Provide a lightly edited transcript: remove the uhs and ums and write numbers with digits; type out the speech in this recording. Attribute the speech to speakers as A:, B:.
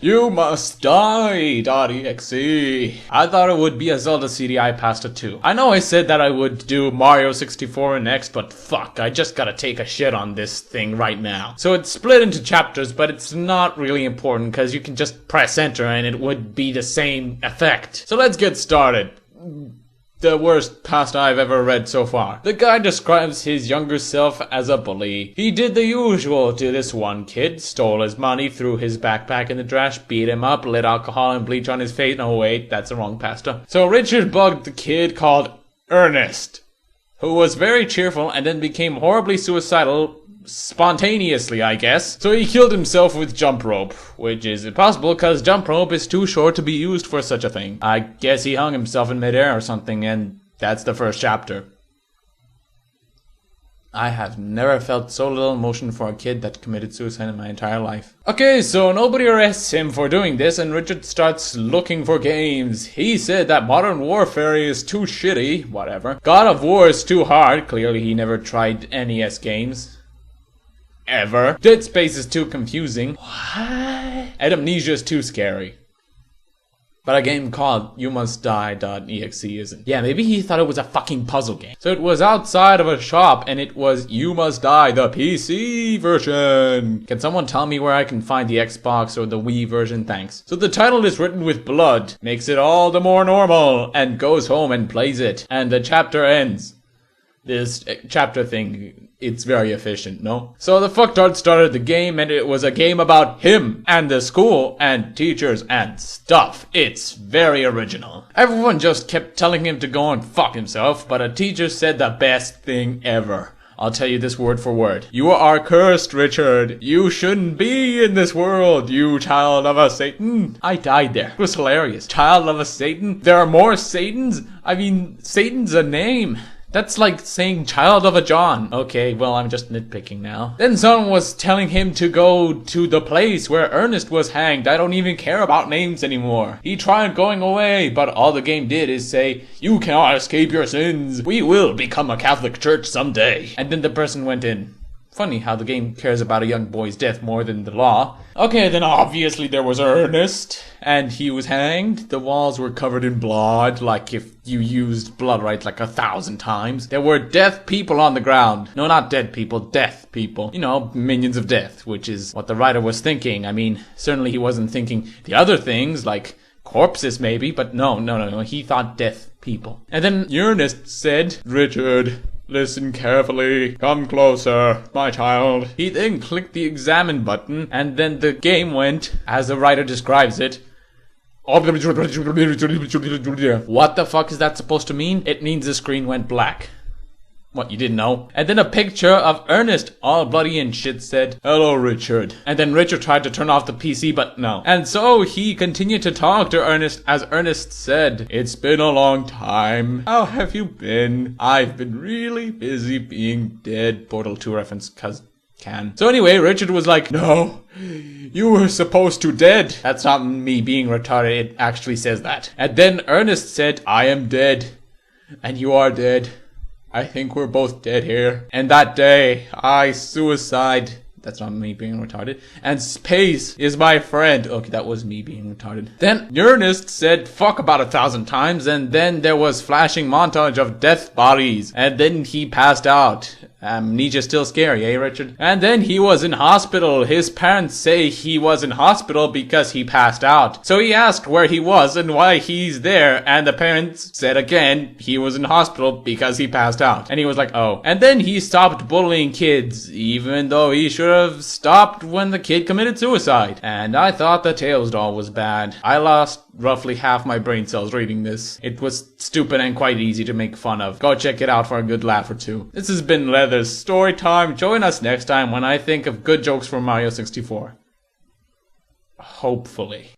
A: You must die.exe. I thought it would be a Zelda CD I passed it to. I know I said that I would do Mario 64 next, but fuck, I just gotta take a shit on this thing right now. So it's split into chapters, but it's not really important because you can just press enter and it would be the same effect. So let's get started. The worst past I've ever read so far. The guy describes his younger self as a bully. He did the usual to this one kid, stole his money, threw his backpack in the trash, beat him up, lit alcohol and bleach on his face. No wait, that's the wrong pasta. So Richard bugged the kid called Ernest, who was very cheerful and then became horribly suicidal spontaneously, I guess. So he killed himself with jump rope, which is impossible because jump rope is too short to be used for such a thing. I guess he hung himself in midair or something, and that's the first chapter. I have never felt so little emotion for a kid that committed suicide in my entire life. Okay, so nobody arrests him for doing this, and Richard starts looking for games. He said that Modern Warfare is too shitty, whatever. God of War is too hard, clearly he never tried NES games. Ever. Dead Space is too confusing. What? And Amnesia is too scary. But a game called You Must Die.exe isn't. Yeah, maybe he thought it was a fucking puzzle game. So it was outside of a shop and it was You Must Die, the PC version. Can someone tell me where I can find the Xbox or the Wii version? Thanks. So the title is written with blood, makes it all the more normal, and goes home and plays it. And the chapter ends. This chapter thing, it's very efficient, no? So the fucktard started the game and it was a game about him and the school and teachers and stuff. It's very original. Everyone just kept telling him to go and fuck himself, but a teacher said the best thing ever. I'll tell you this word for word. You are cursed, Richard. You shouldn't be in this world, you child of a Satan. I died there. It was hilarious. Child of a Satan? There are more Satans? I mean, Satan's a name. That's like saying child of a John. Okay, well, I'm just nitpicking now. Then someone was telling him to go to the place where Ernest was hanged. I don't even care about names anymore. He tried going away, but all the game did is say, you cannot escape your sins. We will become a Catholic church someday. And then the person went in. Funny how the game cares about a young boy's death more than the law. Okay, then obviously there was Ernest, and he was hanged. The walls were covered in blood, like if you used blood right like 1,000 times. There were death people on the ground. No, not dead people, death people. You know, minions of death, which is what the writer was thinking. I mean, certainly he wasn't thinking the other things, like corpses maybe, but no, he thought death people. And then Ernest said, Richard, listen carefully. Come closer, my child. He then clicked the examine button, and then the game went, as the writer describes it. What the fuck is that supposed to mean? It means the screen went black. What, you didn't know? And then a picture of Ernest, all bloody and shit, said, hello, Richard. And then Richard tried to turn off the PC, but no. And so he continued to talk to Ernest, as Ernest said, it's been a long time. How have you been? I've been really busy being dead. Portal 2 reference, cause can. So anyway, Richard was like, no, you were supposed to dead. That's not me being retarded, it actually says that. And then Ernest said, I am dead. And you are dead. I think we're both dead here. And that day, I suicide. That's not me being retarded. And space is my friend. Okay, that was me being retarded. Then Ernest said fuck about 1,000 times, and then there was flashing montage of death bodies. And then he passed out. Amnesia still scary, eh, Richard? And then he was in hospital. His parents say he was in hospital because he passed out. So he asked where he was and why he's there, and the parents said again he was in hospital because he passed out. And he was like, oh. And then he stopped bullying kids, even though he should have stopped when the kid committed suicide. And I thought the Tails doll was bad. I lost roughly half my brain cells reading this. It was stupid and quite easy to make fun of. Go check it out for a good laugh or two. This has been Leather's story time. Join us next time when I think of good jokes from Mario 64. Hopefully.